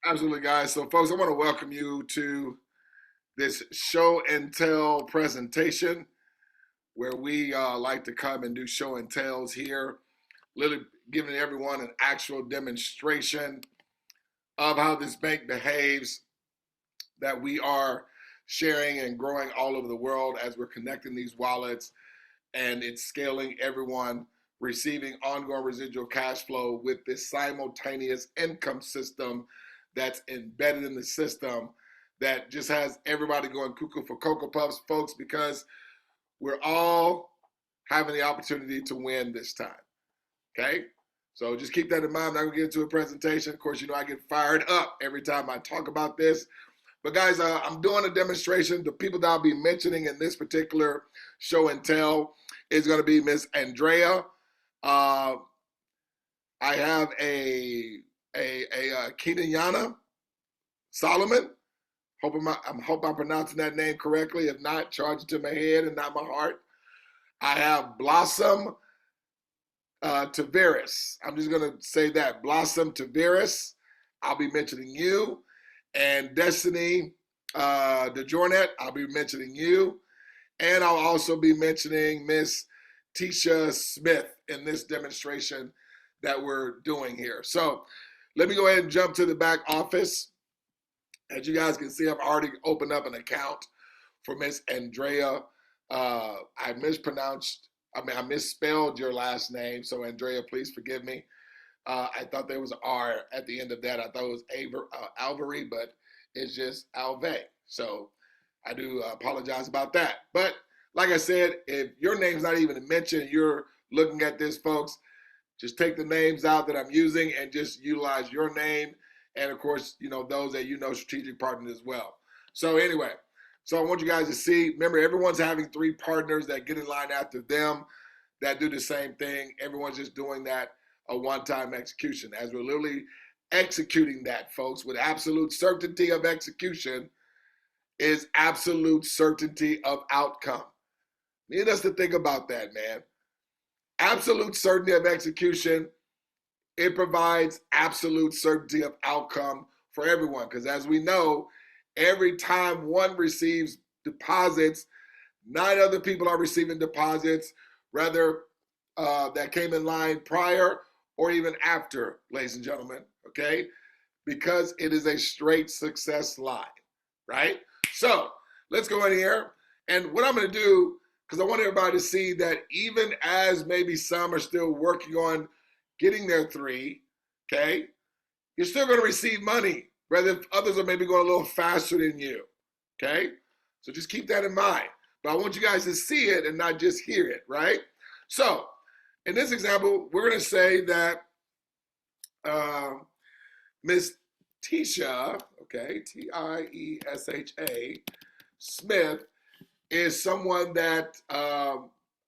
Absolutely, guys. So, folks, I want to welcome you to this show and tell presentation where we like to come and do show and tells here, literally giving everyone an actual demonstration of how this bank behaves that we are sharing and growing all over the world as we're connecting these wallets and it's scaling everyone receiving ongoing residual cash flow with this simultaneous income system that's embedded in the system that just has everybody going cuckoo for Cocoa Puffs, folks, because we're all having the opportunity to win this time. Okay? So just keep that in mind. I'm not going to get into a presentation. Of course, you know I get fired up every time I talk about this. But guys, I'm doing a demonstration. The people that I'll be mentioning in this particular show and tell is going to be Miss Andrea. I have a Keneyana Solomon. Hope I'm pronouncing that name correctly. If not, charge it to my head and not my heart. I have Blossom Tavares. I'm just going to say that. Blossom Tavares. I'll be mentioning you. And Destiny DeJornet, I'll be mentioning you. And I'll also be mentioning Miss Tiesha Smith in this demonstration that we're doing here. So let me go ahead and jump to the back office. As you guys can see, I've already opened up an account for Miss Andrea. I misspelled your last name. So Andrea, please forgive me. I thought there was an R at the end of that. I thought it was Alvary, but it's just Alve. So I do apologize about that. But like I said, if your name's not even mentioned, you're looking at this, folks, just take the names out that I'm using and just utilize your name. And of course, you know, those that you know, strategic partners as well. So anyway, so I want you guys to see, remember, everyone's having 3 partners that get in line after them that do the same thing. Everyone's just doing that a one-time execution. As we're literally executing that, folks, with absolute certainty of execution is absolute certainty of outcome. Need us to think about that, man. Absolute certainty of execution, it provides absolute certainty of outcome for everyone. Because as we know, every time one receives deposits, 9 other people are receiving deposits, rather that came in line prior or even after, ladies and gentlemen, okay? Because it is a straight success line, right? So let's go in here. And what I'm going to do, because I want everybody to see that even as maybe some are still working on getting their 3, okay, you're still going to receive money, whether others are maybe going a little faster than you, okay? So just keep that in mind. But I want you guys to see it and not just hear it, right? So in this example, we're going to say that Miss Tiesha, okay, Tiesha Smith, is someone that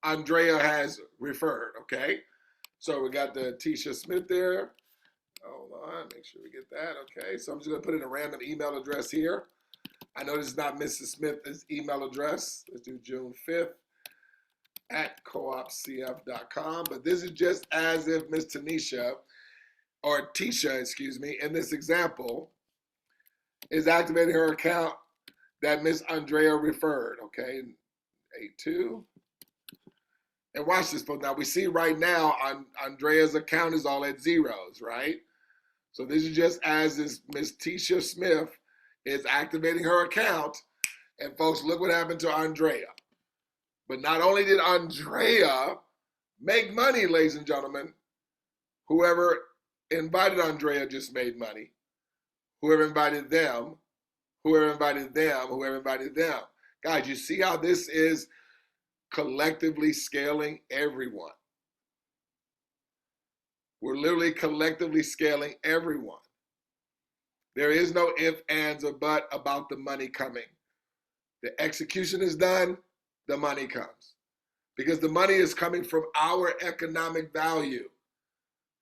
Andrea has referred, okay? So we got the Tiesha Smith there. Hold on, make sure we get that, okay? So I'm just gonna put in a random email address here. I know this is not Mrs. Smith's email address. Let's do June 5th at coopcf.com. But this is just as if Miss Tanisha, or Tiesha, excuse me, in this example, is activating her account that Miss Andrea referred, okay? 82. And watch this, folks. Now, we see right now Andrea's account is all at zeros, right? So this is just as this Miss Tiesha Smith is activating her account. And folks, look what happened to Andrea. But not only did Andrea make money, ladies and gentlemen, whoever invited Andrea just made money. Whoever invited them, whoever invited them, whoever invited them. Guys, you see how this is collectively scaling everyone. We're literally collectively scaling everyone. There is no if, ands, or but about the money coming. The execution is done, the money comes. Because the money is coming from our economic value,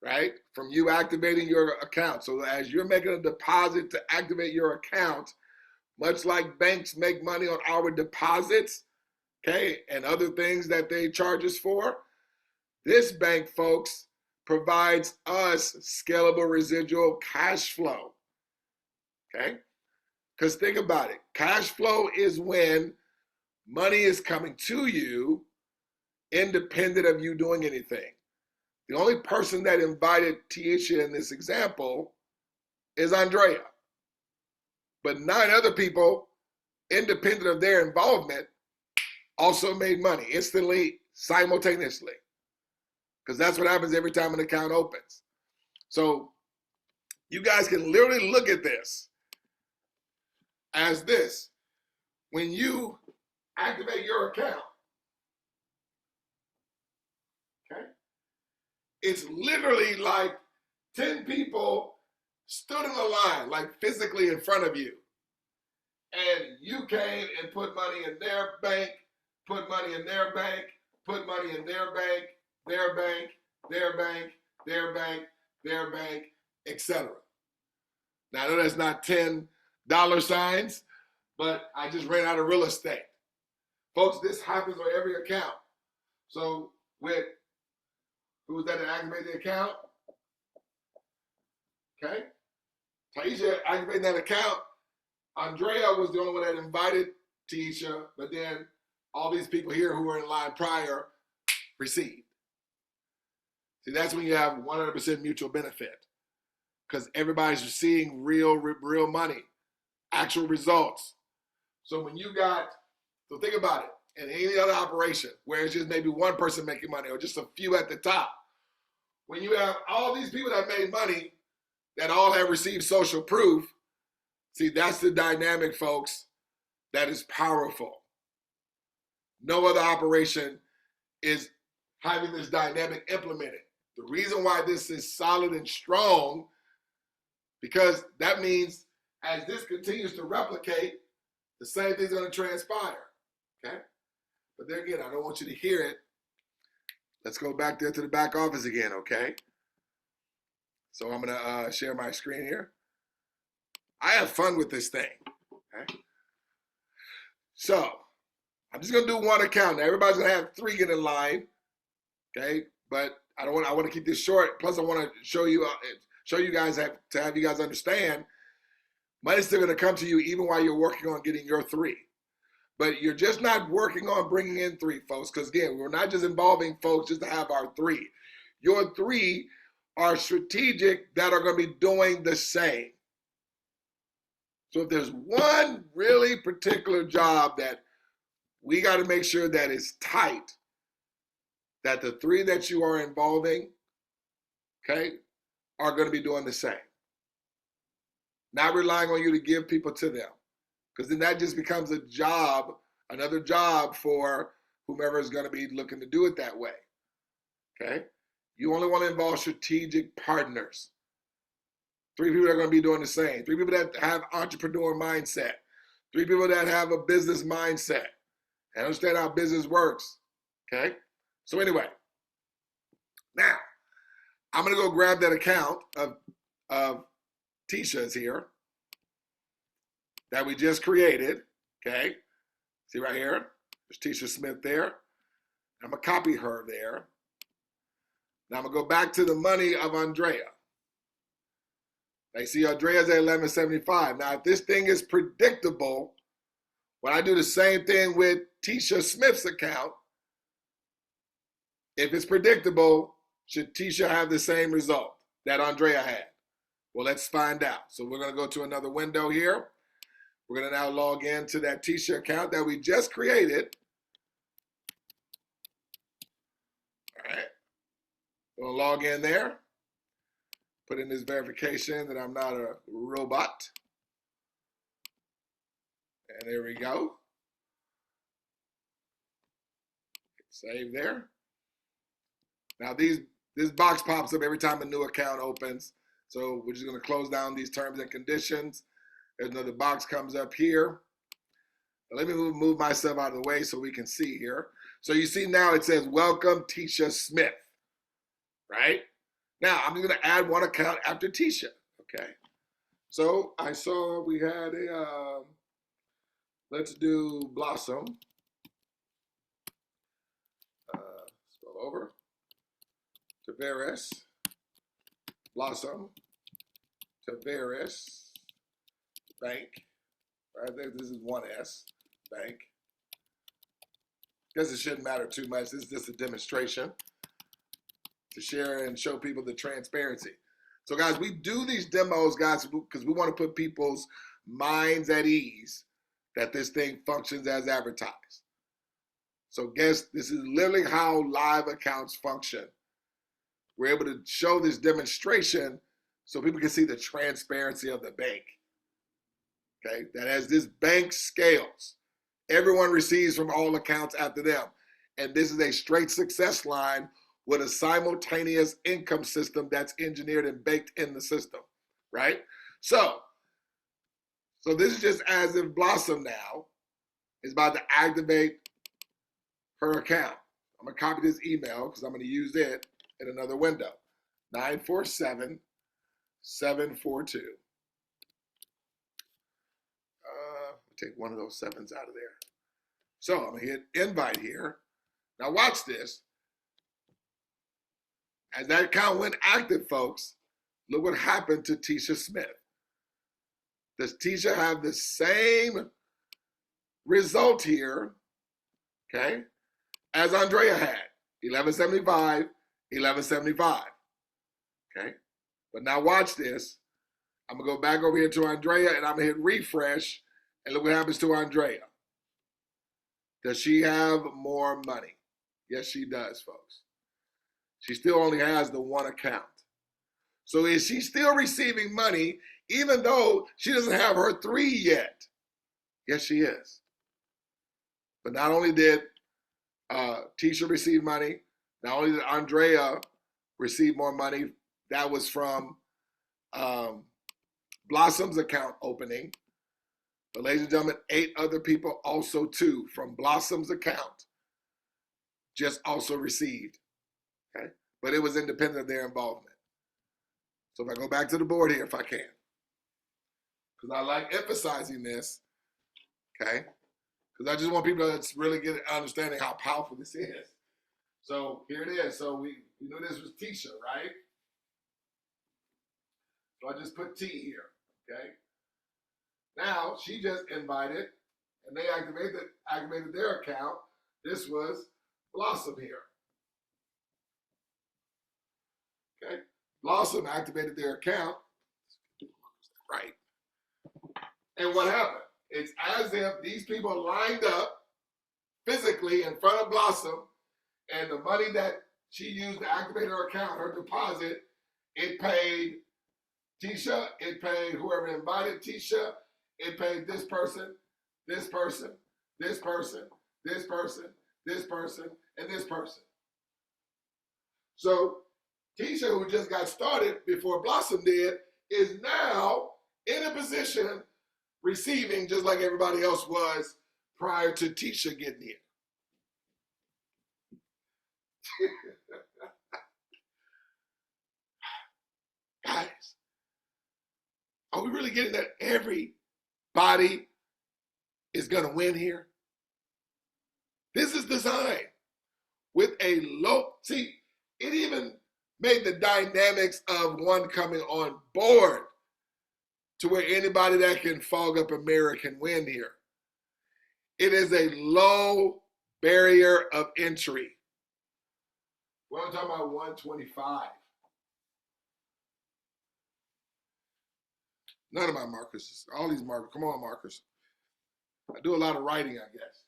right? From you activating your account. So as you're making a deposit to activate your account, much like banks make money on our deposits, okay, and other things that they charge us for, this bank, folks, provides us scalable residual cash flow. okay? Because think about it. Cash flow is when money is coming to you independent of you doing anything. The only person that invited Tiesha in this example is Andrea. But 9 other people, independent of their involvement, also made money instantly, simultaneously. Because that's what happens every time an account opens. So you guys can literally look at this as this. When you activate your account, okay, it's literally like 10 people stood in a line, like physically in front of you. And you came and put money in their bank, put money in their bank, put money in their bank, their bank, their bank, their bank, their bank, etc. Now, I know that's not $10 signs, but I just ran out of real estate. Folks, this happens on every account. So with, who was that activated the account? Okay. Tiesha activated that account. Andrea was the only one that invited Tiesha, but then all these people here who were in line prior received. See, that's when you have 100% mutual benefit because everybody's receiving real money, actual results. So when you got, so think about it, in any other operation where it's just maybe one person making money or just a few at the top, when you have all these people that made money that all have received social proof, see, that's the dynamic, folks, that is powerful. No other operation is having this dynamic implemented. The reason why this is solid and strong, because that means as this continues to replicate, the same thing's going to transpire, okay? But there again, I don't want you to hear it. Let's go back there to the back office again, okay? So I'm going to share my screen here. I have fun with this thing, okay? So I'm just going to do one account. Now, everybody's going to have 3 get in line, okay? But I want to keep this short. Plus, I want to show you guys to have you guys understand money's still going to come to you even while you're working on getting your 3. But you're just not working on bringing in 3, folks, because again, we're not just involving folks just to have our 3. Your 3 are strategic that are going to be doing the same. So if there's one really particular job that we got to make sure that is tight, that the 3 that you are involving, okay, are going to be doing the same. Not relying on you to give people to them. Because then that just becomes a job, another job for whomever is going to be looking to do it that way. Okay? You only want to involve strategic partners. 3 people that are going to be doing the same. 3 people that have entrepreneur mindset. 3 people that have a business mindset and understand how business works. Okay? So anyway, now I'm going to go grab that account of Tiesha's here that we just created. Okay? See right here? There's Tiesha Smith there. I'm going to copy her there. Now I'm going to go back to the money of Andrea. Now you see Andrea's at 1175. Now if this thing is predictable, when I do the same thing with Tiesha Smith's account, if it's predictable, should Tiesha have the same result that Andrea had? Well, let's find out. So we're going to go to another window here. We're going to now log into that Tiesha account that we just created. All right. We'll log in there. Put in this verification that I'm not a robot. And there we go. Save there. Now this box pops up every time a new account opens. So we're just going to close down these terms and conditions. There's another box comes up here. Now let me move myself out of the way so we can see here. So you see now it says, welcome Tiesha Smith, right? Now I'm going to add one account after Tiesha, okay? So I saw we had a, let's do Blossom. Scroll over. Tavares. Blossom. Tavares. bank. Right? This is 1S, bank. Guess it shouldn't matter too much. This is just a demonstration to share and show people the transparency. So guys, we do these demos, guys, because we want to put people's minds at ease that this thing functions as advertised. So guess this is literally how live accounts function. We're able to show this demonstration so people can see the transparency of the bank. Okay, that as this bank scales, everyone receives from all accounts after them. And this is a straight success line with a simultaneous income system that's engineered and baked in the system, right? So this is just as if Blossom now is about to activate her account. I'm gonna copy this email because I'm gonna use it in another window. 947-742. Take one of those sevens out of there. So I'm gonna hit invite here. Now watch this. As that account went active, folks, look what happened to Tiesha Smith. Does Tiesha have the same result here, okay, as Andrea had? 1175, 1175, okay? But now watch this. I'm gonna go back over here to Andrea and I'm gonna hit refresh and look what happens to Andrea. Does she have more money? Yes, she does, folks. She still only has the one account. So is she still receiving money even though she doesn't have her 3 yet? Yes, she is. But not only did Tiesha receive money, not only did Andrea receive more money, that was from Blossom's account opening. But ladies and gentlemen, 8 other people also too from Blossom's account just also received, okay? But it was independent of their involvement. So if I go back to the board here, if I can, because I like emphasizing this, okay? Because I just want people to really get an understanding how powerful this is. So here it is. So we knew this was Tiesha, right? So I just put T here, okay? Now she just invited, and they activated their account. This was Blossom here. Okay, Blossom activated their account, right? And what happened? It's as if these people lined up physically in front of Blossom, and the money that she used to activate her account, her deposit, it paid Tiesha, it paid whoever invited Tiesha, it paid this person, this person, this person, this person, this person, and this person. So Tiesha, who just got started before Blossom did, is now in a position receiving just like everybody else was prior to Tiesha getting here. Guys, are we really getting that everybody is going to win here? This is designed with a low, see, it even made the dynamics of one coming on board to where anybody that can fog up a mirror can win here. It is a low barrier of entry. We're talking about 125. None of my markers, all these markers, come on markers. I do a lot of writing, I guess.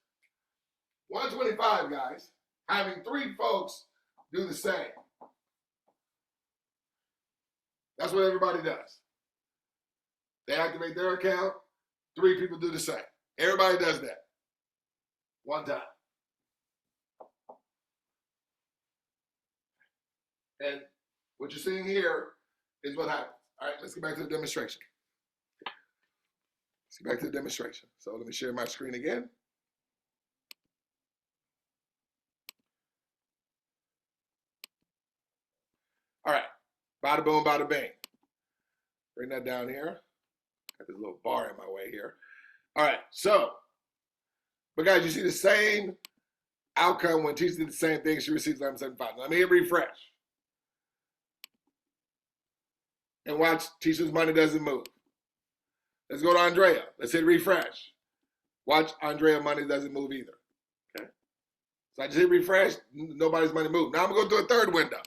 125, guys, having 3 folks do the same. That's what everybody does. They activate their account, 3 people do the same. Everybody does that. One time. And what you're seeing here is what happens. All right, let's get back to the demonstration. Let's get back to the demonstration. So let me share my screen again. All right, bada boom, bada bing. Bring that down here. Got this little bar in my way here. All right, so, but guys, you see the same outcome when Tiesha did the same thing. She receives 1175. Let me hit refresh. And watch, Tiesha's money doesn't move. Let's go to Andrea. Let's hit refresh. Watch Andrea money doesn't move either. Okay. So I just hit refresh, nobody's money moved. Now I'm going to go to a third window.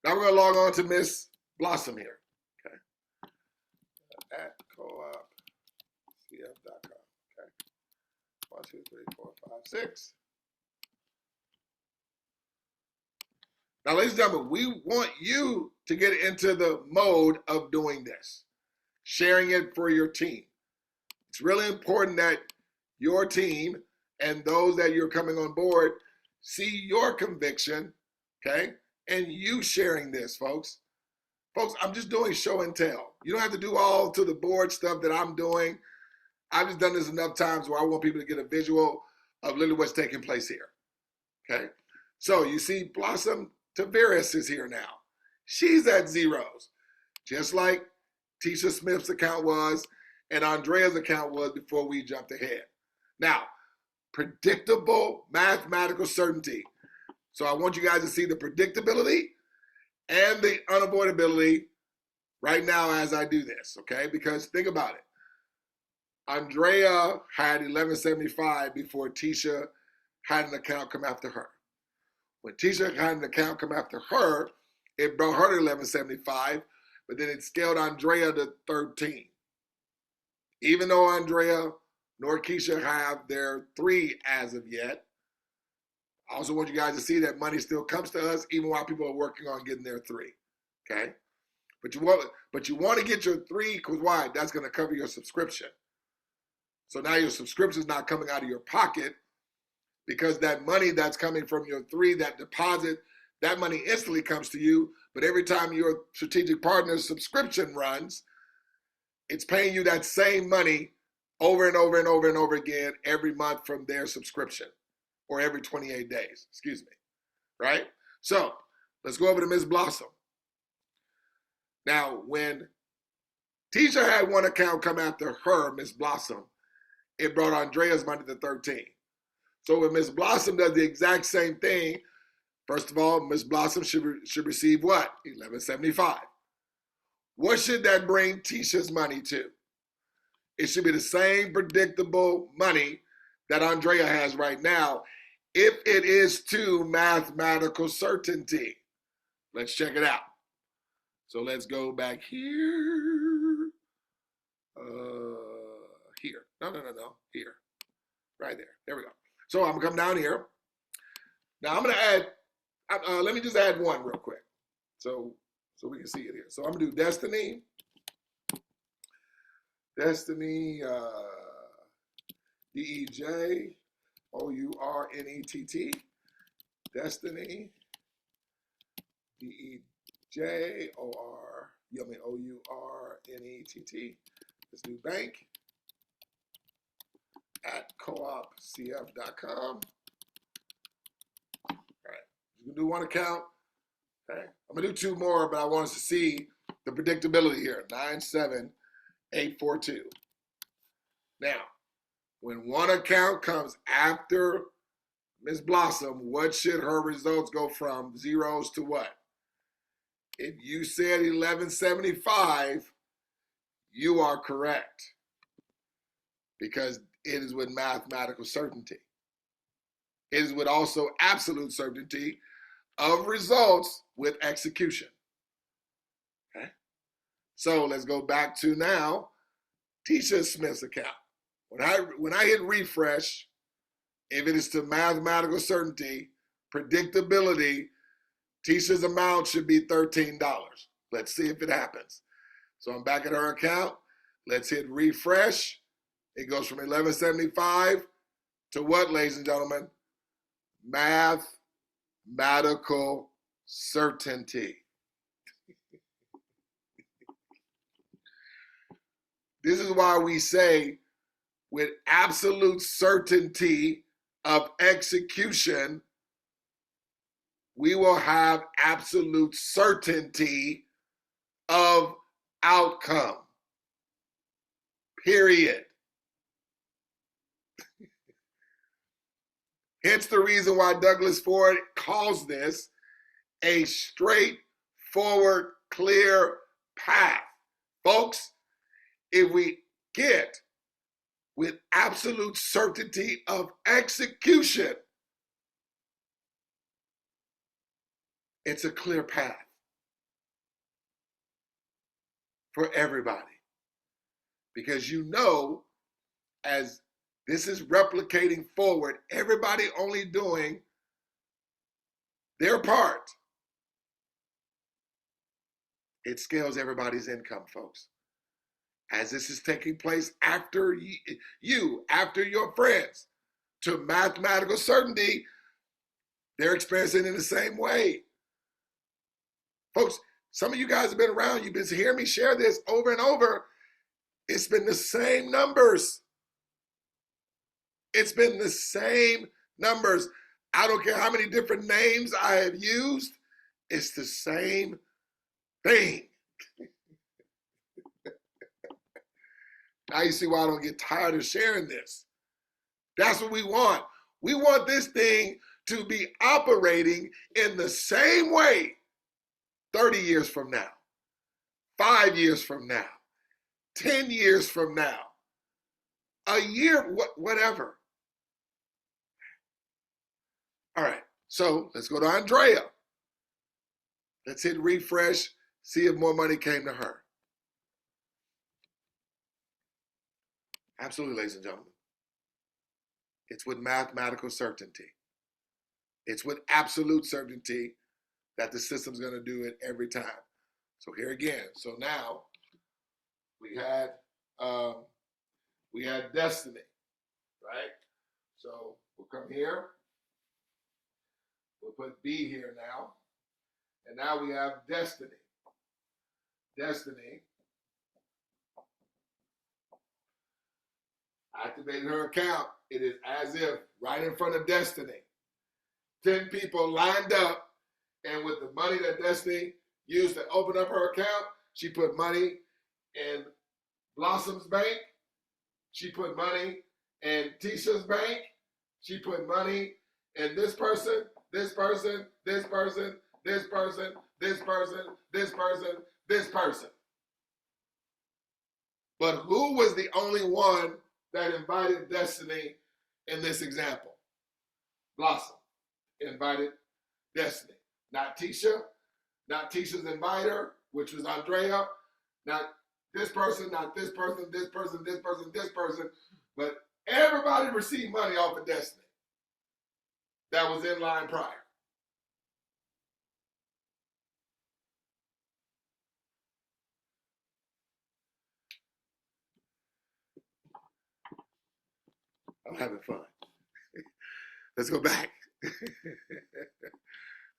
Now we're going to log on to Miss Blossom here. Okay. At coopcf.com. Okay. 1, 2, 3, 4, 5, 6. Now, ladies and gentlemen, we want you to get into the mode of doing this, sharing it for your team. It's really important that your team and those that you're coming on board see your conviction, okay, and you sharing this, folks. Folks, I'm just doing show and tell. You don't have to do all to the board stuff that I'm doing. I've just done this enough times where I want people to get a visual of literally what's taking place here, okay? So you see Blossom Tavares is here now. She's at zeros, just like Tiesha Smith's account was and Andrea's account was before we jumped ahead. Now, predictable mathematical certainty. So I want you guys to see the predictability and the unavoidability right now as I do this, okay? Because think about it. Andrea had 1175 before Tiesha had an account come after her. When Tiesha had an account come after her, it brought her to 1175, but then it scaled Andrea to 13. Even though Andrea nor Keisha have their 3 as of yet, I also want you guys to see that money still comes to us even while people are working on getting their 3, okay? But you want to get your 3 because why? That's going to cover your subscription. So now your subscription is not coming out of your pocket because that money that's coming from your 3, that deposit, that money instantly comes to you. But every time your strategic partner's subscription runs, it's paying you that same money over and over and over and over again every month from their subscription, or every 28 days, excuse me, right? So let's go over to Ms. Blossom. Now, when Tiesha had one account come after her, Ms. Blossom, it brought Andrea's money to 13. So when Ms. Blossom does the exact same thing, first of all, Ms. Blossom should receive what? 1175. What should that bring Tiesha's money to? It should be the same predictable money that Andrea has right now, if it is to mathematical certainty. Let's check it out. So let's go back here. Here. No. Here. Right there. There we go. So I'm going to come down here. Now I'm going to add, let me just add one real quick. So we can see it here. So I'm going to do Destiny. Destiny, DEJ, OURNETT. Destiny, DEJ, OURNETT. Let's do bank at coopcf.com. All right, you can do one account. Okay, I'm gonna do 2 more, but I want us to see the predictability here. 97842. Now, when one account comes after Ms. Blossom, what should her results go from zeros to what? If you said 1175, you are correct, because it is with mathematical certainty. It is with also absolute certainty of results with execution. Okay? So let's go back to now Tiesha Smith's account. When I hit refresh, if it is to mathematical certainty, predictability, Tiesha's amount should be $13. Let's see if it happens. So I'm back at her account. Let's hit refresh. It goes from 1175 to what, ladies and gentlemen? Mathematical certainty. This is why we say with absolute certainty of execution, we will have absolute certainty of outcome. Period. Hence the reason why Douglas Ford calls this a straightforward, clear path. Folks, if we get with absolute certainty of execution. It's a clear path for everybody, because you know, as this is replicating forward, everybody only doing their part, it scales everybody's income, folks. As this is taking place after you, after your friends, to mathematical certainty, they're experiencing it in the same way. Folks, some of you guys have been around, you've been hearing me share this over and over. It's been the same numbers. It's been the same numbers. I don't care how many different names I have used, it's the same thing. Now you see why I don't get tired of sharing this. That's what we want. We want this thing to be operating in the same way 30 years from now, 5 years from now, 10 years from now, a year, whatever. All right, so let's go to Andrea. Let's hit refresh, see if more money came to her. Absolutely, ladies and gentlemen. It's with mathematical certainty. It's with absolute certainty that the system's going to do it every time. So here again. So now we had destiny, right? So we'll come here. We'll put B here now. And now we have destiny. Destiny activated her account. It is as if right in front of Destiny, 10 people lined up, and with the money that Destiny used to open up her account, she put money in Blossom's bank. She put money in Tiesha's bank. She put money in this person, this person, this person, this person, this person, this person, this person. But who was the only one that invited Destiny in this example? Blossom invited Destiny. Not Tiesha, not Tiesha's inviter, which was Andrea, not this person, not this person, this person, this person, this person, but everybody received money off of Destiny that was in line prior. I'm having fun. Let's go back.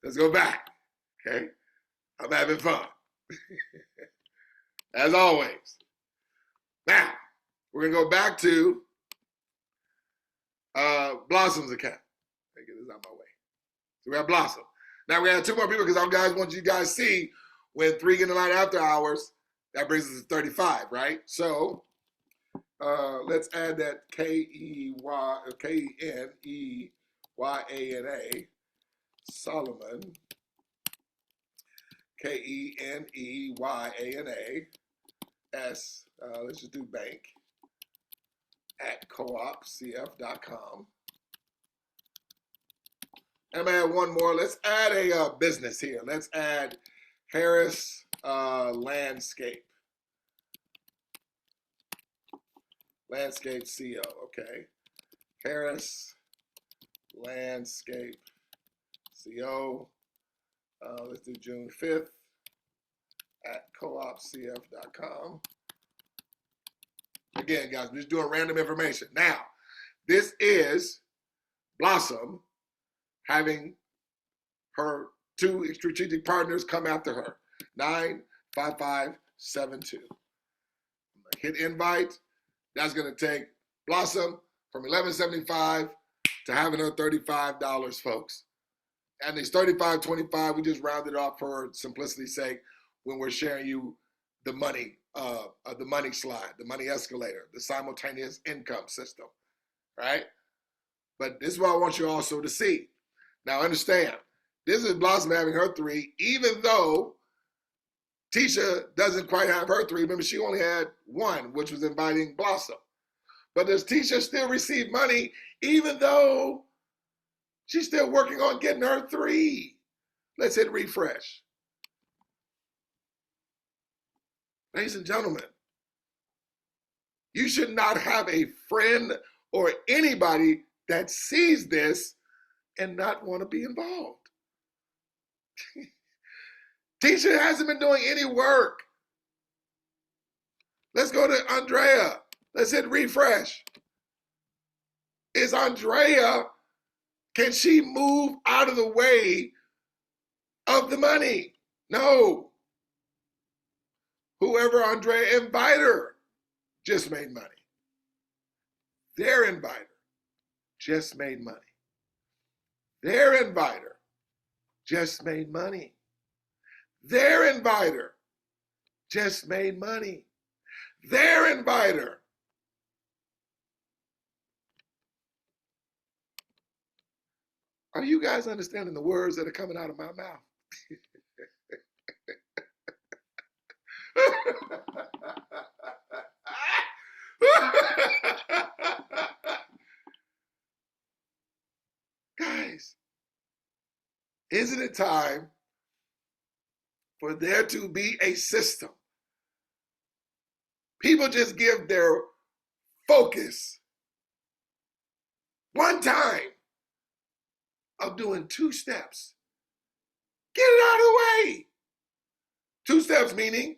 Let's go back. Okay? I'm having fun. As always. Now, we're going to go back to Blossom's account. Let me get this out of my way. So we have Blossom. Now we have two more people because I guys want you guys to see when 3 get in line after hours, that brings us to 35, right? So let's add that Keneyana, Solomon, Keneyana, S, let's just do bank, at coopcf.com. I'm gonna add one more. Let's add a business here. Let's add Harris Landscape. Landscape CO, okay. Harris Landscape CO. Let's do June 5th at coopcf.com. Again, guys, we're just doing random information. Now, this is Blossom having her 2 strategic partners come after her. 95572. Hit invite. That's going to take Blossom from $11.75 to having her $35, folks. And it's $35.25. We just rounded off for simplicity's sake when we're sharing you the money slide, the money escalator, the simultaneous income system, right? But this is what I want you also to see. Now understand, this is Blossom having her 3, even though Tiesha doesn't quite have her 3. Remember, she only had 1, which was inviting Blossom. But does Tiesha still receive money even though she's still working on getting her 3? Let's hit refresh. Ladies and gentlemen, you should not have a friend or anybody that sees this and not want to be involved. Tiesha hasn't been doing any work. Let's go to Andrea. Let's hit refresh. Is Andrea, can she move out of the way of the money? No. Whoever Andrea invited her just made money. Their inviter just made money. Their inviter just made money. Their inviter just made money. Their inviter. Are you guys understanding the words that are coming out of my mouth? Guys, isn't it time for there to be a system? People just give their focus one time of doing 2 steps. Get it out of the way. 2 steps meaning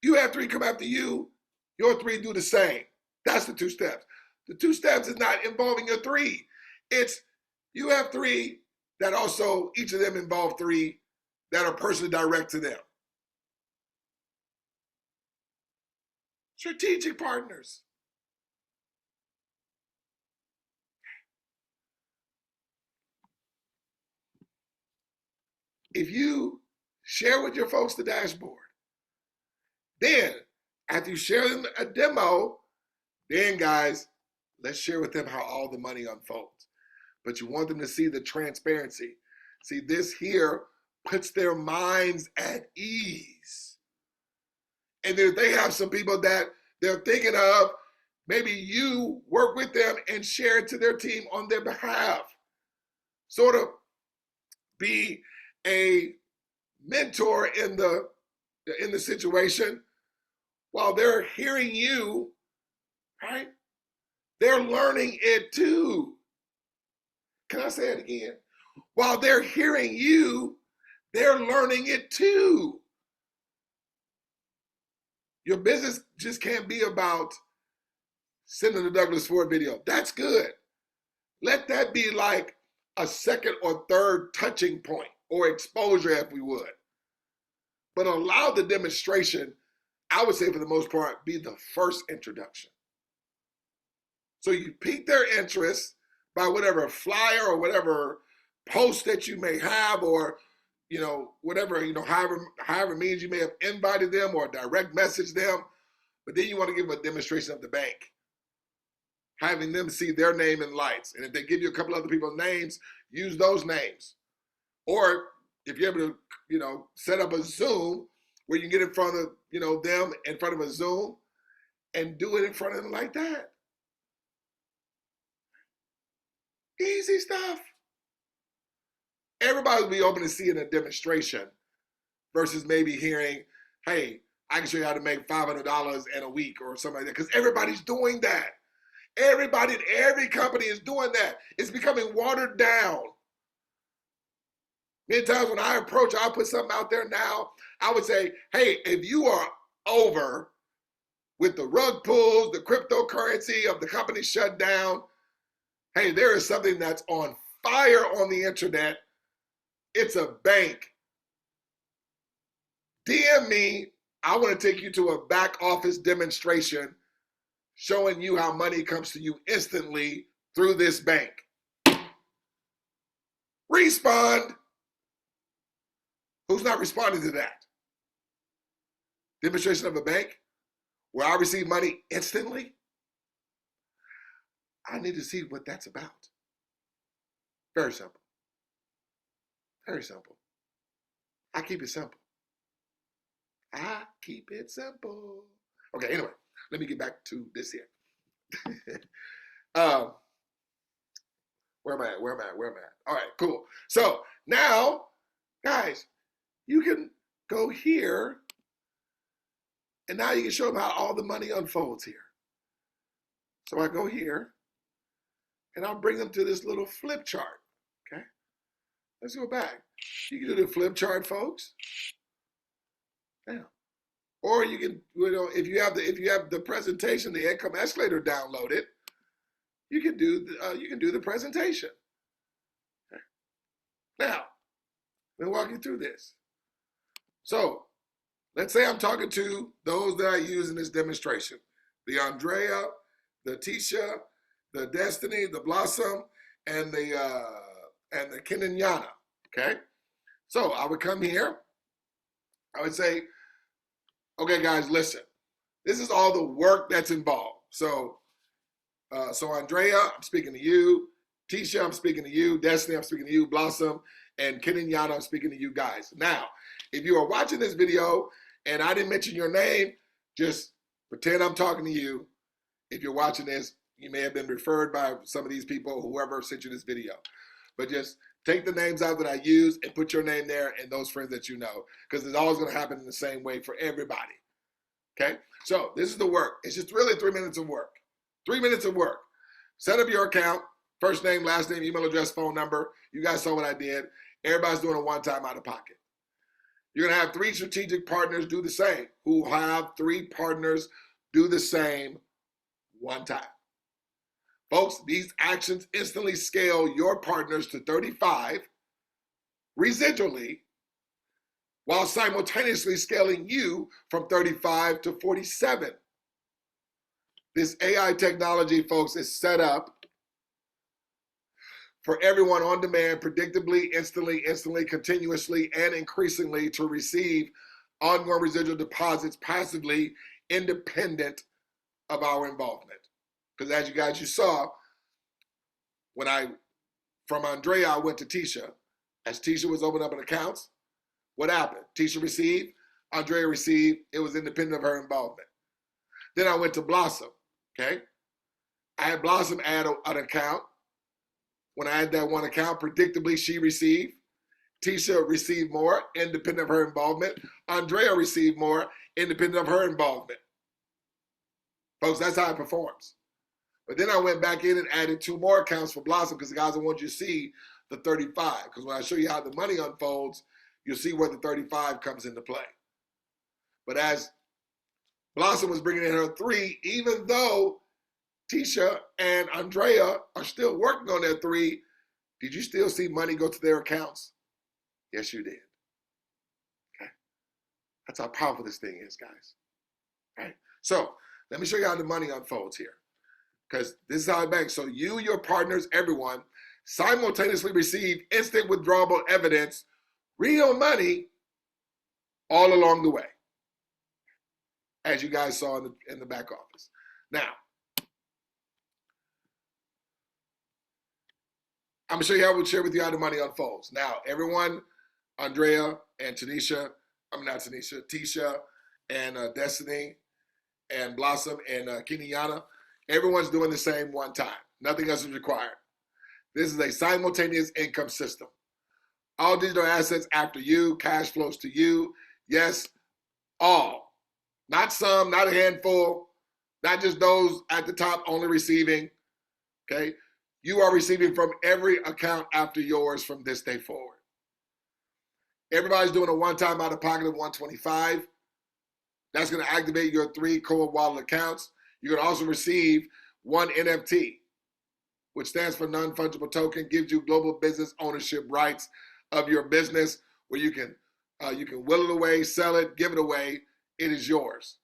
you have 3 come after you, your 3 do the same. That's the 2 steps. The 2 steps is not involving your 3. It's you have 3 that also, each of them involve 3 that are personally direct to them. Strategic partners. If you share with your folks the dashboard, then after you share them a demo, then guys, let's share with them how all the money unfolds. But you want them to see the transparency. See, this here puts their minds at ease. And if they have some people that they're thinking of, maybe you work with them and share it to their team on their behalf. Sort of be a mentor in the situation while they're hearing you, right? They're learning it too. Can I say it again? While they're hearing you, they're learning it too. Your business just can't be about sending the Douglas Ford video. That's good. Let that be like a second or third touching point or exposure, if we would. But allow the demonstration, I would say for the most part, be the first introduction. So you pique their interest by whatever flyer or whatever post that you may have, or whatever, however means you may have invited them or direct message them. But then you want to give them a demonstration of the bank, having them see their name in lights. And if they give you a couple other people's names, use those names. Or if you're able to, set up a Zoom where you can get in front of, them in front of a Zoom and do it in front of them like that. Easy stuff. Everybody will be open to seeing a demonstration versus maybe hearing, hey, I can show you how to make $500 in a week or something like that. Because everybody's doing that. Everybody in every company is doing that. It's becoming watered down. Many times when I approach, I'll put something out there now. I would say, hey, if you are over with the rug pulls, the cryptocurrency of the company shut down, hey, there is something that's on fire on the internet. It's a bank. DM me. I want to take you to a back office demonstration showing you how money comes to you instantly through this bank. Respond. Who's not responding to that? Demonstration of a bank where I receive money instantly? I need to see what that's about. Very simple. Very simple. I keep it simple. I keep it simple. Okay, anyway, let me get back to this here. um, where am I at? Where am I at? Where am I at? All right, cool. So now, guys, you can go here, and now you can show them how all the money unfolds here. So I go here, and I'll bring them to this little flip chart. Okay, let's go back. You can do the flip chart, folks. Now, or you can, if you have the presentation, the income escalator downloaded, you can do the presentation. Okay. Now, let me walk you through this. So, let's say I'm talking to those that I use in this demonstration: the Andrea, the Tiesha, the Destiny, the Blossom, and the Keneyana. Okay, so I would come here. I would say, okay, guys, listen. This is all the work that's involved. So Andrea, I'm speaking to you. Tiesha, I'm speaking to you. Destiny, I'm speaking to you. Blossom, and Keneyana, I'm speaking to you guys. Now, if you are watching this video and I didn't mention your name, just pretend I'm talking to you. If you're watching this, you may have been referred by some of these people, whoever sent you this video. But just take the names out that I use and put your name there and those friends that you know, because it's always going to happen in the same way for everybody. Okay? So this is the work. It's just really 3 minutes of work. 3 minutes of work. Set up your account, first name, last name, email address, phone number. You guys saw what I did. Everybody's doing a one-time out of pocket. You're going to have 3 strategic partners do the same, who have 3 partners do the same one time. Folks, these actions instantly scale your partners to 35 residually, while simultaneously scaling you from 35 to 47. This AI technology, folks, is set up for everyone on demand, predictably, instantly, continuously, and increasingly to receive ongoing residual deposits passively, independent of our involvement. Because as you saw, from Andrea, I went to Tiesha. As Tiesha was opening up an accounts, what happened? Tiesha received, Andrea received, it was independent of her involvement. Then I went to Blossom, okay? I had Blossom add an account. When I had that one account, predictably she received. Tiesha received more, independent of her involvement. Andrea received more, independent of her involvement. Folks, that's how it performs. But then I went back in and added 2 more accounts for Blossom, because guys, I want you to see the 35. Because when I show you how the money unfolds, you'll see where the 35 comes into play. But as Blossom was bringing in her 3, even though Tiesha and Andrea are still working on their 3, did you still see money go to their accounts? Yes, you did. Okay. That's how powerful this thing is, guys. Right? So let me show you how the money unfolds here. Because this is how it banks. So you, your partners, everyone, simultaneously receive instant withdrawable evidence, real money, all along the way, as you guys saw in the back office. Now, I'm going to show you how we'll share with you how the money unfolds. Now, everyone, Andrea and Tiesha, and Destiny and Blossom and Keneyana, everyone's doing the same one time. Nothing else is required. This is a simultaneous income system. All digital assets after you, cash flows to you. Yes, all. Not some, not a handful, not just those at the top only receiving. Okay? You are receiving from every account after yours from this day forward. Everybody's doing a one-time out of pocket of $125. That's going to activate your 3 core wallet accounts. You're going to also receive 1 NFT, which stands for non-fungible token, gives you global business ownership rights of your business, where you can will it away, sell it, give it away. It is yours.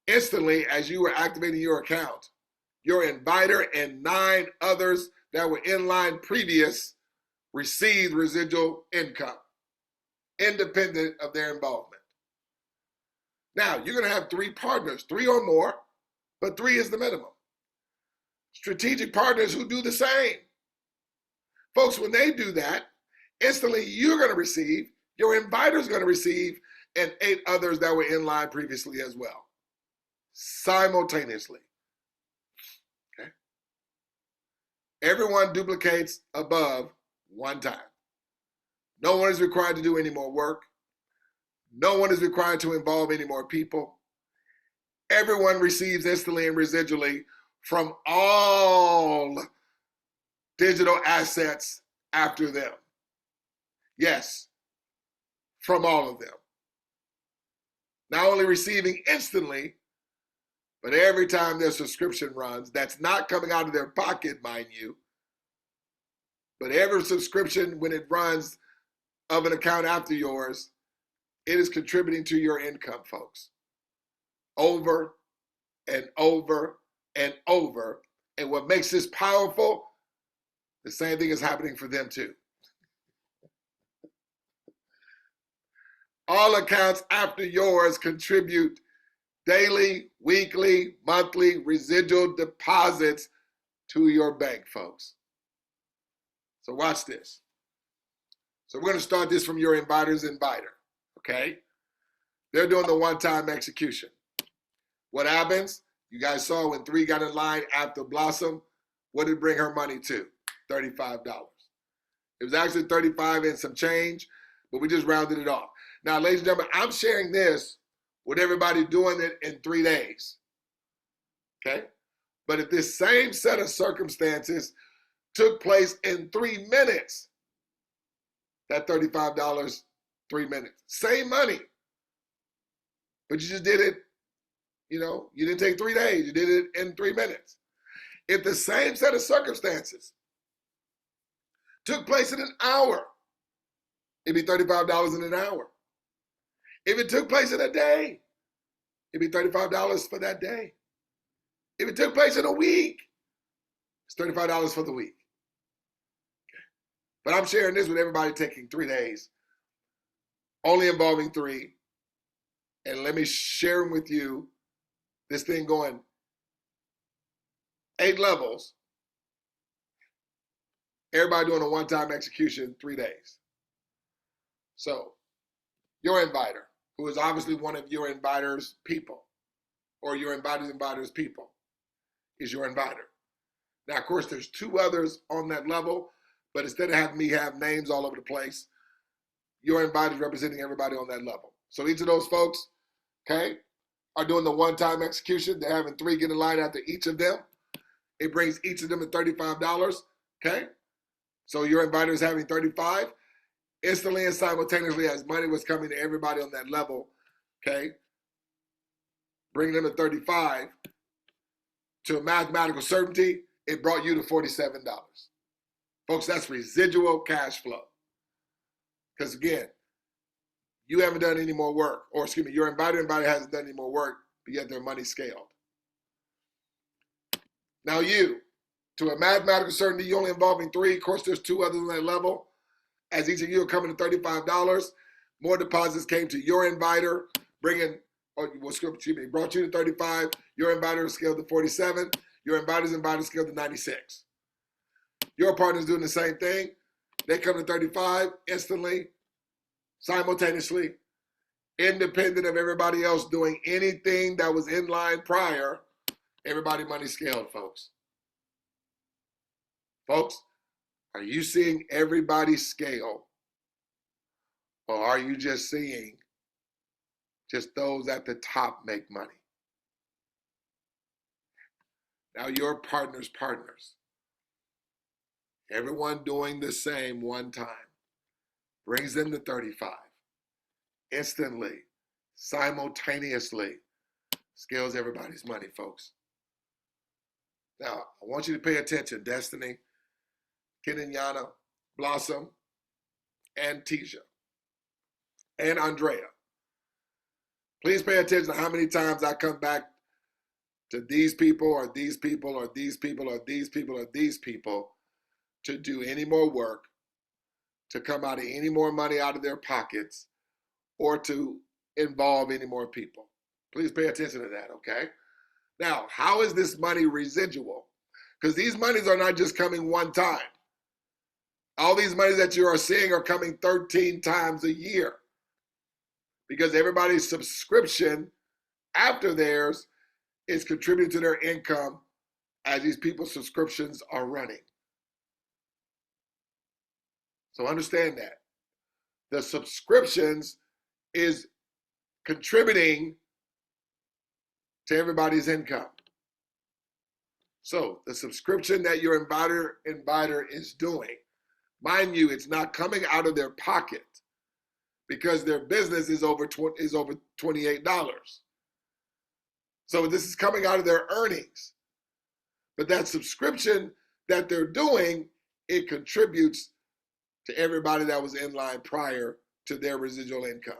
Instantly, as you were activating your account, your inviter and 9 others that were in line previous received residual income, independent of their involvement. Now, you're going to have 3 partners, 3 or more, but 3 is the minimum. Strategic partners who do the same. Folks, when they do that, instantly you're going to receive, your inviter is going to receive, and 8 others that were in line previously as well, simultaneously. Okay? Everyone duplicates above one time. No one is required to do any more work. No one is required to involve any more people. Everyone receives instantly and residually from all digital assets after them. Yes, from all of them. Not only receiving instantly, but every time their subscription runs, that's not coming out of their pocket, mind you, but every subscription, when it runs of an account after yours, it is contributing to your income, folks. Over and over and over. And what makes this powerful, the same thing is happening for them too. All accounts after yours contribute daily, weekly, monthly residual deposits to your bank, folks. So watch this. So we're going to start this from your inviter's inviter, okay? They're doing the one-time execution. What happens? You guys saw when 3 got in line after Blossom, what did it bring her money to? $35. It was actually 35 and some change, but we just rounded it off. Now, ladies and gentlemen, I'm sharing this with everybody doing it in 3 days, okay? But if this same set of circumstances took place in 3 minutes, that $35, 3 minutes, same money, but you just did it, you didn't take 3 days, you did it in 3 minutes. If the same set of circumstances took place in an hour, it'd be $35 in an hour. If it took place in a day, it'd be $35 for that day. If it took place in a week, it's $35 for the week. Okay. But I'm sharing this with everybody taking 3 days, only involving 3. And let me share with you this thing going 8 levels. Everybody doing a one-time execution, 3 days. So your inviter, who is obviously one of your inviter's people, or your inviter's people, is your inviter. Now, of course, there's 2 others on that level, but instead of having me have names all over the place, your inviter is representing everybody on that level. So each of those folks, okay, are doing the one-time execution. They're having 3 get in line after each of them. It brings each of them to $35, okay? So your inviter is having 35. Instantly and simultaneously, as money was coming to everybody on that level, okay, bringing them to 35, to a mathematical certainty, it brought you to $47. Folks, that's residual cash flow. Because again, you haven't done any more work, or excuse me, your inviter hasn't done any more work, but yet their money scaled. Now you, to a mathematical certainty, you're only involving 3. Of course, there's 2 others on that level. As each of you are coming to $35, more deposits came to your inviter, brought you to 35. Your inviter scaled to 47. Your inviter's inviter scaled to 96. Your partner's doing the same thing. They come to 35 instantly, simultaneously, independent of everybody else doing anything that was in line prior. Everybody money scaled, folks. Folks, are you seeing everybody scale? Or are you just seeing just those at the top make money? Now your partners, everyone doing the same one time, brings them to 35. Instantly, simultaneously, scales everybody's money, folks. Now, I want you to pay attention, Destiny, Keneyana, Blossom, and Tiesha, and Andrea. Please pay attention to how many times I come back to these people or these people or these people or these people or these people to do any more work, to come out of any more money out of their pockets, or to involve any more people. Please pay attention to that, okay? Now, how is this money residual? Because these monies are not just coming one time. All these monies that you are seeing are coming 13 times a year. because everybody's subscription after theirs is contributing to their income as these people's subscriptions are running. So understand that. The subscriptions is contributing to everybody's income. So the subscription that your inviter is doing, mind you, it's not coming out of their pocket because their business is over $28. So this is coming out of their earnings. But that subscription that they're doing, it contributes to everybody that was in line prior to their residual income.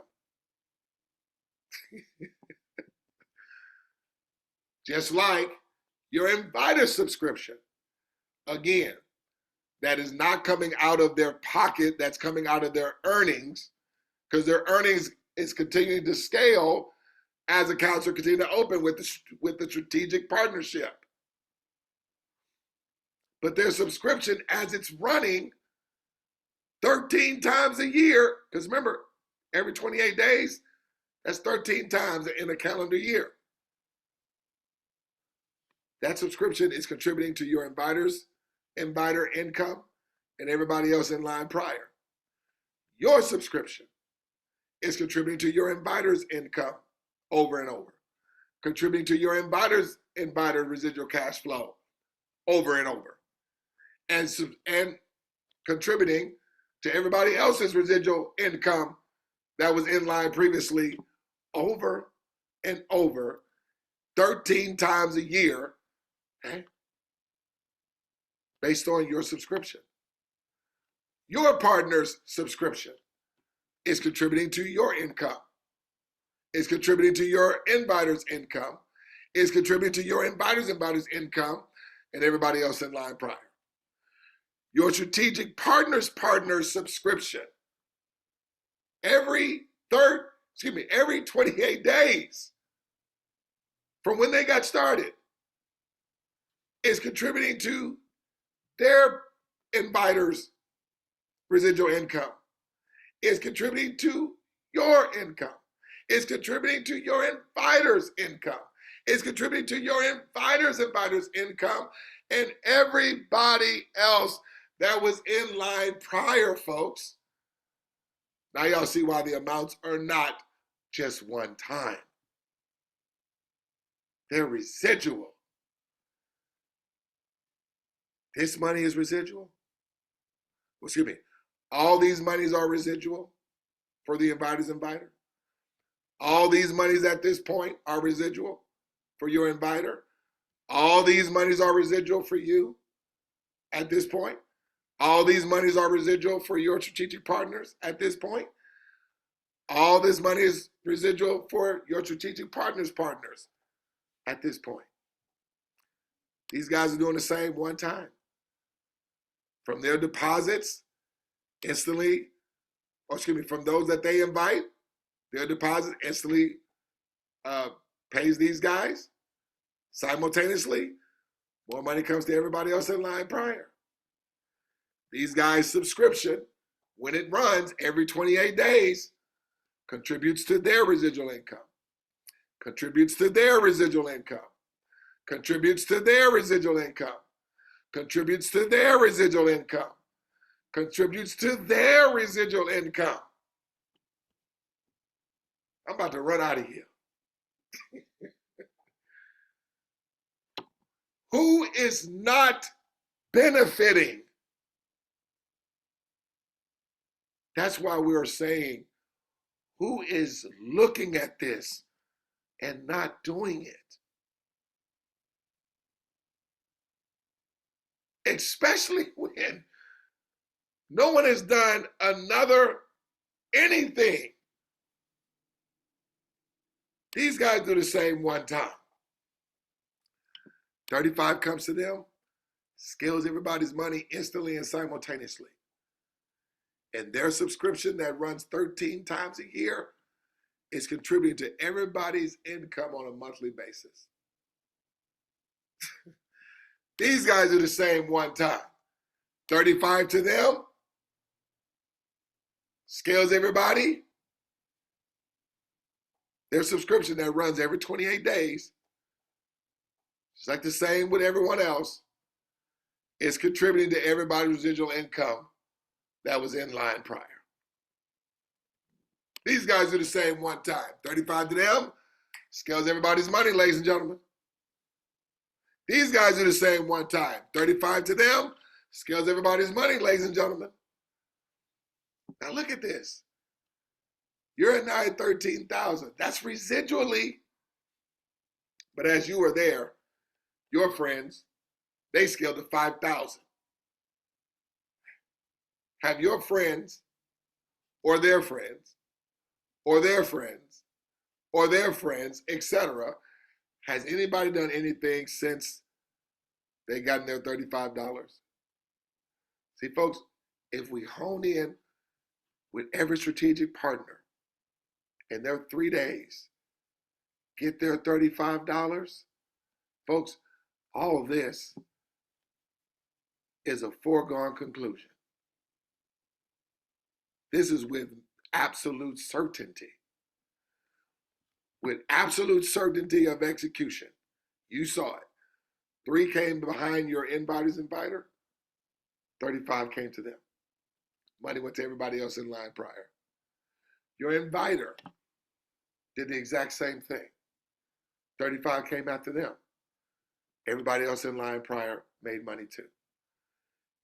Just like your inviter subscription. Again, that is not coming out of their pocket, that's coming out of their earnings, because their earnings is continuing to scale as accounts are continuing to open with the strategic partnership. But their subscription, as it's running 13 times a year, because remember, every 28 days, that's 13 times in a calendar year. That subscription is contributing to your inviter income and everybody else in line prior. Your subscription is contributing to your inviter's income over and over, contributing to your inviter residual cash flow over and over, and contributing to everybody else's residual income that was in line previously over and over 13 times a year, okay, based on your subscription. Your partner's subscription is contributing to your income, is contributing to your inviter's income, is contributing to your inviter's income, and everybody else in line prior. Your strategic partner's subscription, every 28 days from when they got started, is contributing to their inviter's residual income, is contributing to your income, is contributing to your inviter's income, is contributing to your inviter's income, and everybody else that was in line prior, folks. Now y'all see why the amounts are not just one time. They're residual. This money is residual. Well, excuse me. All these monies are residual for the inviter's inviter. All these monies at this point are residual for your inviter. All these monies are residual for you at this point. All these monies are residual for your strategic partners at this point. All this money is residual for your strategic partners at this point. These guys are doing the same one time. From their deposits, instantly, from those that they invite, their deposit instantly pays these guys. Simultaneously, more money comes to everybody else in line prior. These guys' subscription, when it runs every 28 days, contributes to their residual income, contributes to their residual income, contributes to their residual income, contributes to their residual income, contributes to their residual income. I'm about to run out of here. Who is not benefiting? That's why we're saying, who is looking at this and not doing it? Especially when no one has done anything. These guys do the same one time. 35 comes to them, scales everybody's money instantly and simultaneously. And their subscription that runs 13 times a year is contributing to everybody's income on a monthly basis. These guys do the same one time. 35 to them, scales everybody, Their subscription that runs every 28 days, just like the same with everyone else, is contributing to everybody's residual income that was in line prior. These guys do the same one time. 35 to them, scales everybody's money, ladies and gentlemen. These guys do the same one time. 35 to them, scales everybody's money, ladies and gentlemen. Now look at this. You're at now at 13,000. That's residually. But as you were there, your friends, they scaled to 5,000. Have your friends or their friends or their friends or their friends, etc., has anybody done anything since they gotten their $35? See, folks, if we hone in with every strategic partner in their 3 days, get their $35, folks, all of this is a foregone conclusion. This is with absolute certainty. With absolute certainty of execution. You saw it. 3 came behind your invited inviter. 35 came to them. Money went to everybody else in line prior. Your inviter did the exact same thing. 35 came after them. Everybody else in line prior made money too.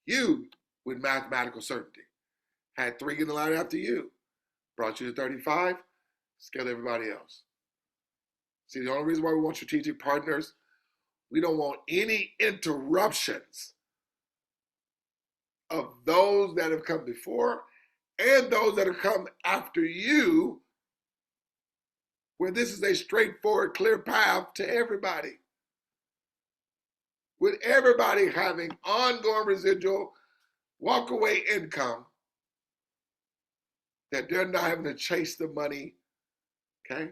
You, with mathematical certainty, had 3 get in line after you. Brought you to 35, scaled everybody else. See, the only reason why we want strategic partners, we don't want any interruptions of those that have come before and those that have come after you, where this is a straightforward, clear path to everybody. With everybody having ongoing residual walk-away income, that they're not having to chase the money, okay,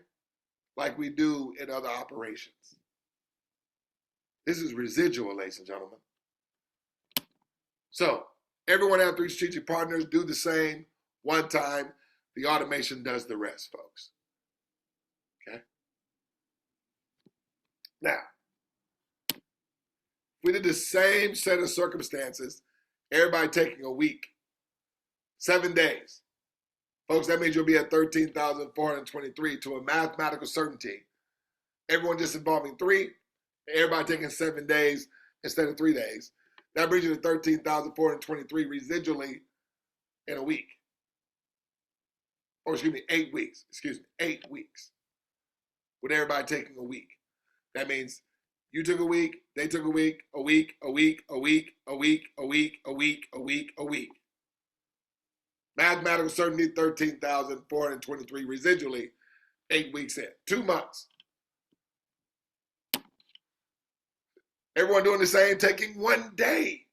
like we do in other operations. This is residual, ladies and gentlemen. So, everyone have 3 strategic partners, do the same one time. The automation does the rest, folks. Okay? Now, we did the same set of circumstances, everybody taking a week, 7 days. Folks, that means you'll be at 13,423 to a mathematical certainty. Everyone just involving 3, everybody taking 7 days instead of 3 days. That brings you to 13,423 residually in a week. Or excuse me, 8 weeks. 8 weeks. With everybody taking a week. That means you took a week, they took a week, a week, a week, a week, a week, a week, a week, a week, a week. Mathematical certainty, 13,423 residually, 8 weeks in, 2 months. Everyone doing the same, taking 1 day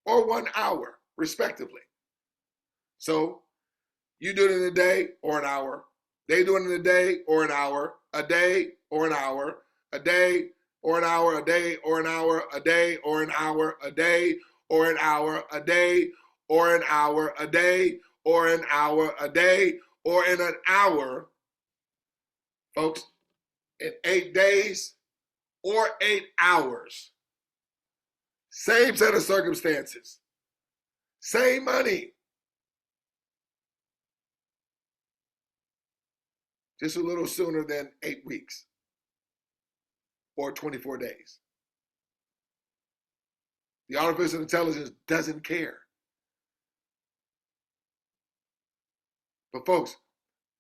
or 1 hour, respectively. So you do it in a day or an hour. They do it in a day or an hour, a day or an hour, a day or an hour, a day or an hour, a day or an hour, a day or an hour, a day or an hour, a day or an hour, a day or in an hour, folks, in 8 days or 8 hours. Same set of circumstances. Same money. Just a little sooner than 8 weeks or 24 days. The artificial intelligence doesn't care. But folks,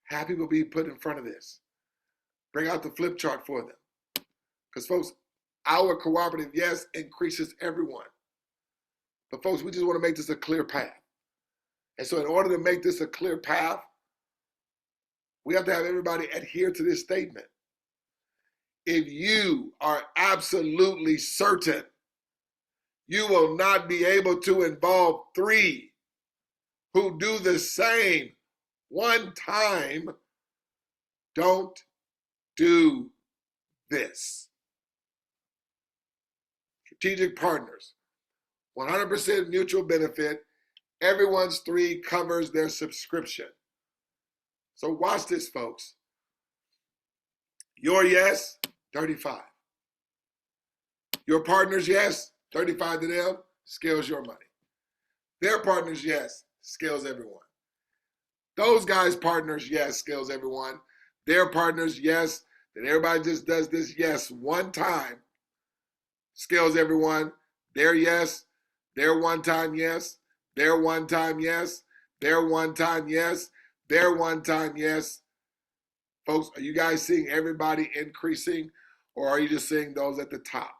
have people be put in front of this. Bring out the flip chart for them. Because folks, our cooperative, yes, increases everyone. But folks, we just want to make this a clear path. And so in order to make this a clear path, we have to have everybody adhere to this statement. If you are absolutely certain you will not be able to involve 3 who do the same one time, don't do this. Strategic partners, 100% mutual benefit. Everyone's 3 covers their subscription. So watch this, folks. Your yes, 35. Your partner's yes, 35 to them, scales your money. Their partner's yes, scales everyone. Those guys' partners, yes, scales everyone. Their partners, yes, that everybody just does this yes one time, scales everyone. Their yes, their one time yes, their one time yes, their one time yes, their one time yes. Folks, are you guys seeing everybody increasing, or are you just seeing those at the top?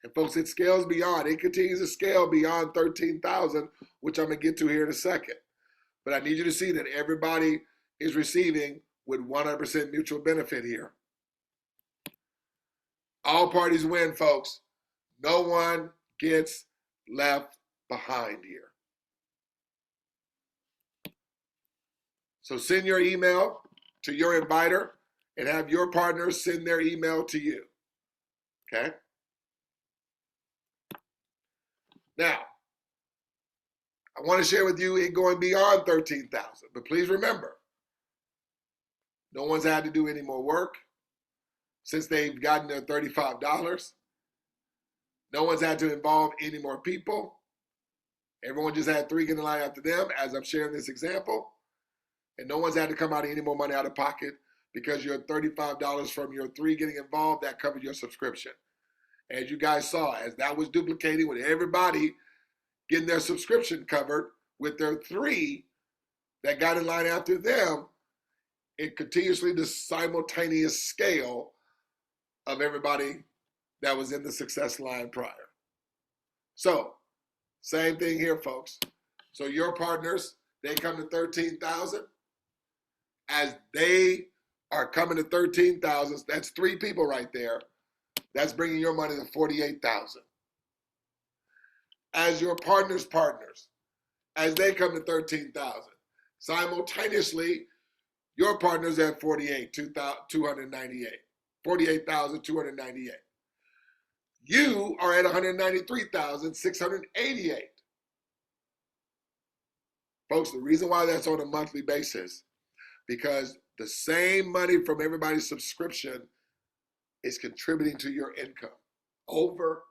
And folks, it scales beyond. It continues to scale beyond 13,000, which I'm going to get to here in a second. But I need you to see that everybody is receiving with 100% mutual benefit here. All parties win, folks. No one gets left behind here. So send your email to your inviter and have your partners send their email to you. Okay? Now, I want to share with you it going beyond 13,000. But please remember, no one's had to do any more work since they've gotten their $35. No one's had to involve any more people. Everyone just had 3 get in line after them, as I'm sharing this example. And no one's had to come out of any more money out of pocket because your $35 from your 3 getting involved, that covered your subscription. As you guys saw, as that was duplicating with everybody getting their subscription covered with their 3 that got in line after them, it continuously the simultaneous scale of everybody that was in the success line prior. So, same thing here, folks. So your partners, they come to 13,000. As they are coming to 13,000, that's 3 people right there. That's bringing your money to 48,000. As your partners' partners, as they come to 13,000, simultaneously, your partner's at 48,298. 48,298. You are at 193,688. Folks, the reason why that's on a monthly basis, because the same money from everybody's subscription is contributing to your income over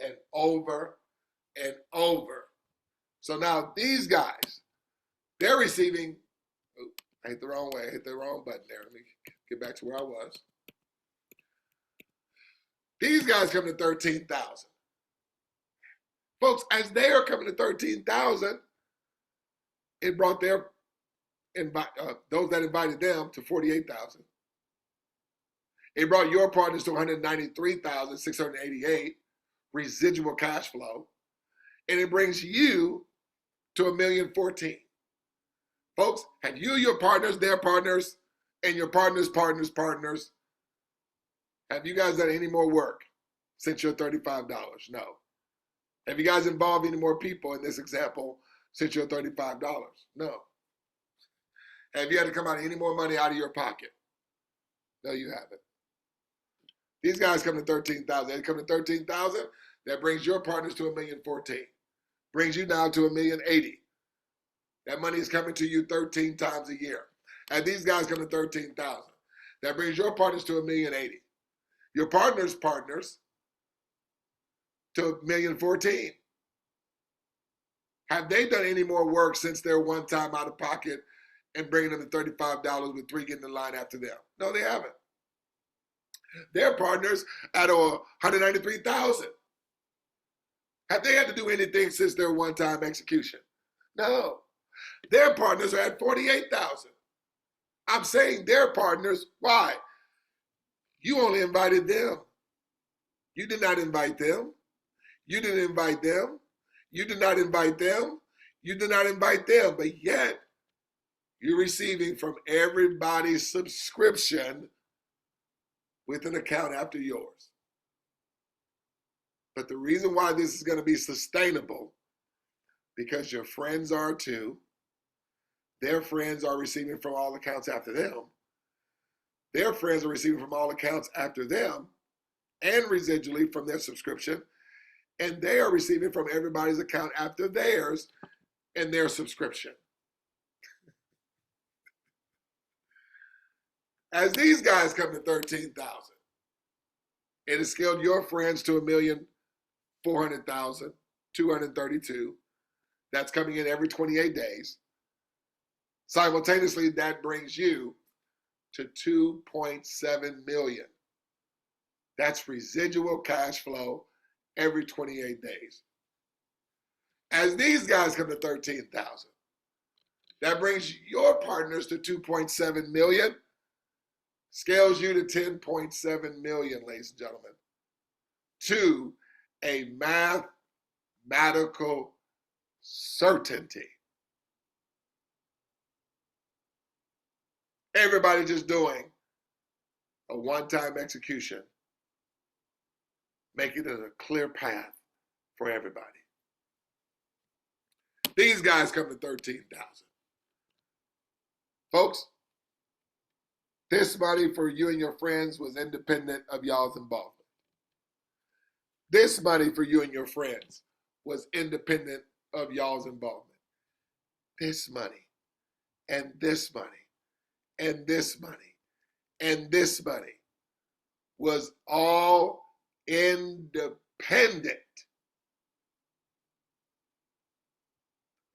and over and over. So now these guys, they're receiving, I hit the wrong way, I hit the wrong button there. Let me get back to where I was. These guys come to 13,000. Folks, as they are coming to 13,000, it brought their those that invited them to 48,000. It brought your partners to 193,688 residual cash flow, and it brings you to 1,014,000. Folks, have you, your partners, their partners, and your partners' partners, have you guys done any more work since your $35? No. Have you guys involved any more people in this example since your $35? No. Have you had to come out any more money out of your pocket? No, you haven't. These guys come to 13,000. They come to 13,000. That brings your partners to 1,014,000. Brings you down to 1,080,000. That money is coming to you 13 times a year. And these guys come to 13,000. That brings your partners to 1,080,000. Your partners' partners to 1,014,000. Have they done any more work since their one time out of pocket and bringing them to $35 with 3 getting in line after them? No, they haven't. Their partners at 193,000. Have they had to do anything since their one-time execution? No. Their partners are at 48,000. I'm saying their partners. Why? You only invited them. You did not invite them. You didn't invite them. You did not invite them. You did not invite them. But yet, you're receiving from everybody's subscription with an account after yours. But the reason why this is going to be sustainable, because your friends are too. Their friends are receiving from all accounts after them. Their friends are receiving from all accounts after them and residually from their subscription. And they are receiving from everybody's account after theirs and their subscription. As these guys come to 13,000, it has scaled your friends to 1,400,232. That's coming in every 28 days. Simultaneously, that brings you to 2.7 million. That's residual cash flow every 28 days. As these guys come to 13,000, that brings your partners to 2.7 million, scales you to 10.7 million, ladies and gentlemen, to a mathematical certainty. Everybody just doing a one-time execution, making it a clear path for everybody. These guys come to 13,000. Folks, this money for you and your friends was independent of y'all's involvement. This money for you and your friends was independent of y'all's involvement. This money and this money and this money and this money was all independent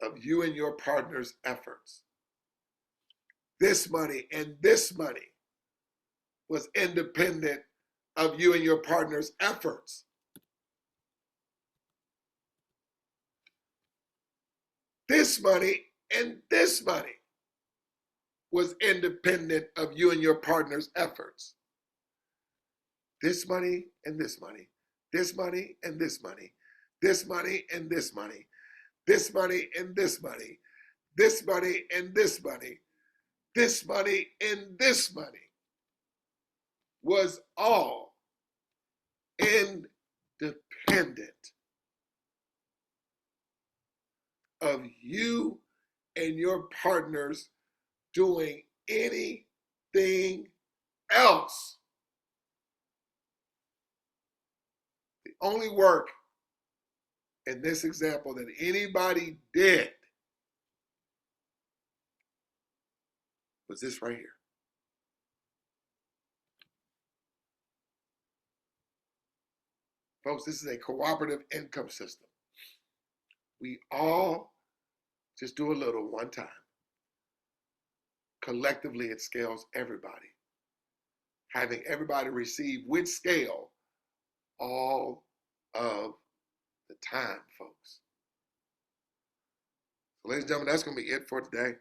of you and your partner's efforts. This money and this money was independent of you and your partner's efforts. This money and this money was independent of you and your partner's efforts. This money and this money, this money and this money, this money and this money, this money and this money, this money and this money, this money and this money was all independent of you and your partners doing anything else. The only work in this example that anybody did was this right here. Folks, this is a cooperative income system. We all just do a little one time. Collectively, it scales everybody. Having everybody receive with scale all of the time, folks. So, ladies and gentlemen, that's going to be it for today.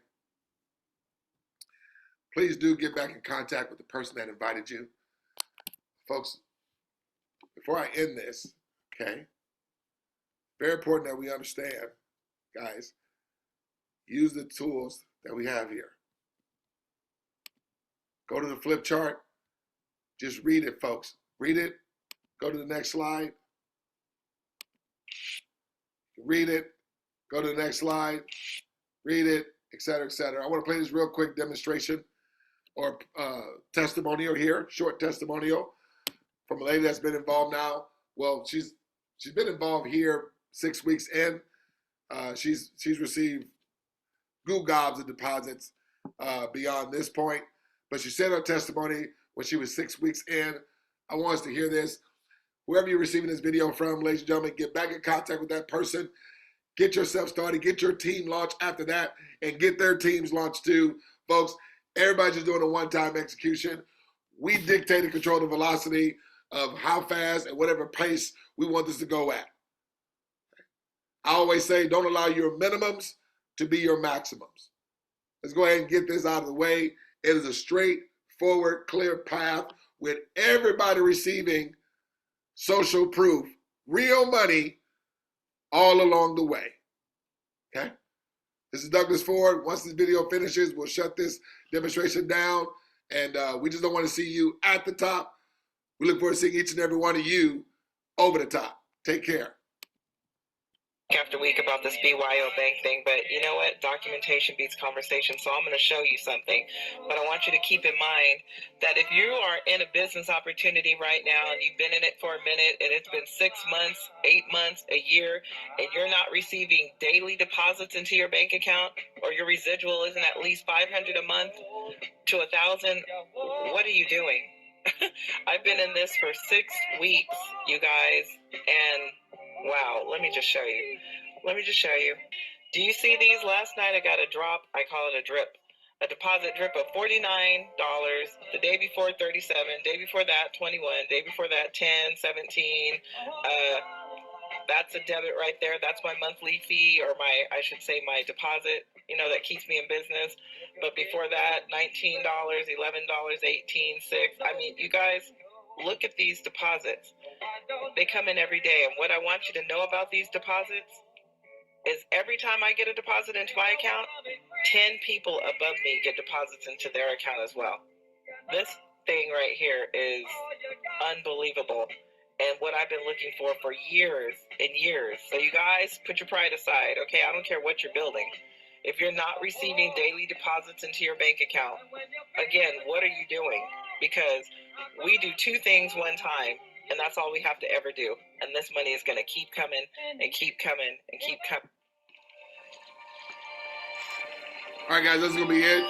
Please do get back in contact with the person that invited you. Folks, before I end this, okay, very important that we understand, guys, use the tools that we have here. Go to the flip chart. Just read it, folks. Read it. Go to the next slide. Read it. Go to the next slide. Read it, et cetera, et cetera. I want to play this real quick demonstration or testimonial here, short testimonial from a lady that's been involved now. Well, she's been involved here 6 weeks in. She's received goo gobs of deposits beyond this point. But she said her testimony when she was 6 weeks in. I want us to hear this. Whoever you're receiving this video from, ladies and gentlemen, get back in contact with that person. Get yourself started. Get your team launched after that and get their teams launched too. Folks, everybody's just doing a one-time execution. We dictate and control the velocity of how fast and whatever pace we want this to go at. I always say don't allow your minimums to be your maximums. Let's go ahead and get this out of the way. It is a straightforward, clear path with everybody receiving social proof, real money all along the way. Okay? This is Douglas Ford. Once this video finishes, we'll shut this demonstration down. And we just don't want to see you at the top. We look forward to seeing each and every one of you over the top. Take care. after week about this BYO bank thing, but you know what? Documentation beats conversation, so I'm going to show you something. But I want you to keep in mind that if you are in a business opportunity right now and you've been in it for a minute and it's been 6 months, 8 months, a year, and you're not receiving daily deposits into your bank account, or your residual isn't at least $500 a month to $1,000, what are you doing? I've been in this for 6 weeks, you guys, and wow, let me just show you. Do you see these? Last night I got a drop. I call it a drip. A deposit drip of $49. The day before 37. Day before that 21. Day before that 10, 17. That's a debit right there. That's my monthly fee, or I should say my deposit, that keeps me in business. But before that, $19, $11, 18, 6. I mean, you guys, look at these deposits. They come in every day. And what I want you to know about these deposits is every time I get a deposit into my account, 10 people above me get deposits into their account as well. This thing right here is unbelievable, and what I've been looking for years and years. So you guys, put your pride aside, okay? I don't care what you're building. If you're not receiving daily deposits into your bank account, again, what are you doing? Because we do 2 things one time, and that's all we have to ever do. And this money is going to keep coming and keep coming and keep coming. All right, guys, that's going to be it.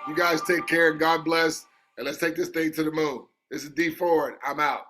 You guys take care. God bless. And let's take this thing to the moon. This is D Ford. I'm out.